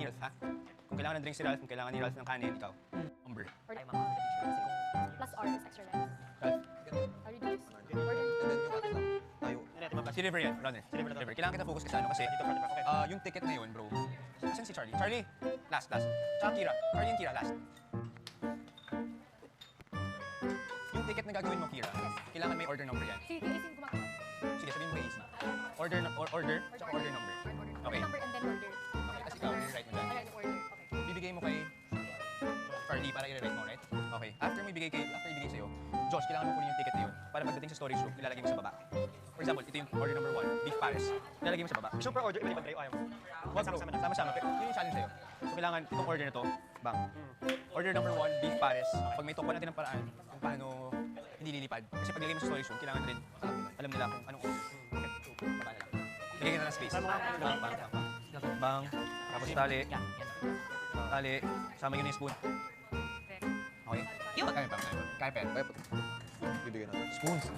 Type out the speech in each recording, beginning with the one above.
Ni Ralph, ha? Kung kailangan ng drink si Ralph, kung kailangan ni Ralph ng kanin, ikaw. Umber. Or ay, mama, kasi kung plus R is extra rice. Ralph. I'll reduce. Order. Tayo. Si River yan, runner. Si River. Kailangan kita focus kasi ano kasi yung ticket na yun, bro. Saan si Charlie? Charlie, last. Tsaka Kira. Charlie and Kira, last. Yung ticket na gagawin mo, Kira, kailangan may order number yan. Si Kirisin kumakawa. Sige, sabihin mo kay AC. Order, tsaka order number. Order number and then order. Okay, tapos ikaw, i-write mo dyan. Alright, order. Okay. Bibigay mo kay Charlie para i-write mo, right? Okay. After ibigay sa'yo, Josh, kailangan mo kunin yung ticket na yun para pagdating sa storage room, ilalagay mo sa baba. For example, ito yung order number 1, beef Paris. Ilalagay mo sa baba. Gusto mo per order, iba-ibang kayo, ayaw mo. Wag bro, sama-sama. Pero yun yung challenge sa'yo. So kailangan itong order na to, bang. Order number 1, beef Paris. Pag may tukwa natin ng paraan kung paano hindi lilipad. Kasi pag nilagay mo sa storage room, kailangan rin alam nila kung anong order. Okay, baba na lang. Lagay ka na ng space. Bang. Tapos tali. Tali. Sama yun yung spoon. Okay. Kaya pen. Bibigyan natin. Spoons.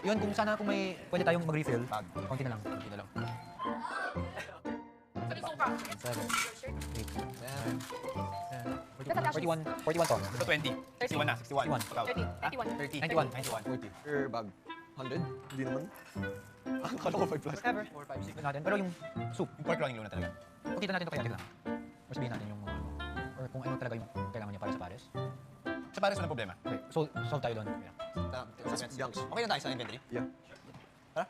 Yun, kung sana kung may pwede tayong mag-refill, konti na lang. 41 to. Ito 20. 61 na. 61. 30. 31. 91. 40. Per bag. 100? Hindi naman. Akala ko 5 plus. Whatever. 4, 5, 6 natin. Pero yung soup, Yung pork rolling luna talaga. pakita natin ito kaya lang. Or sabihin natin yung mga or kung ano talaga yung kailangan niya para sa pares. Sa pares walang problema. Okay, so solve tayo doon. Junks. Okay na tayo sa inventory? Yeah. Tara.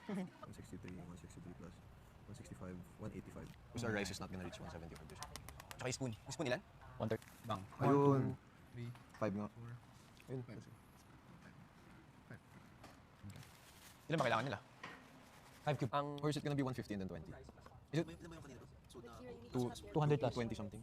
163, 163 plus. 165, 185. Because our rice is not gonna reach 175 this. Tsaka yung spoon. Yung spoon ilan? 1/3. Bang. Ayun. 5 nga. Ayun. Ilan ba kailangan nila? 5 cube. Or is it gonna be 150 and then 20? Is it 200 plus. 20 something?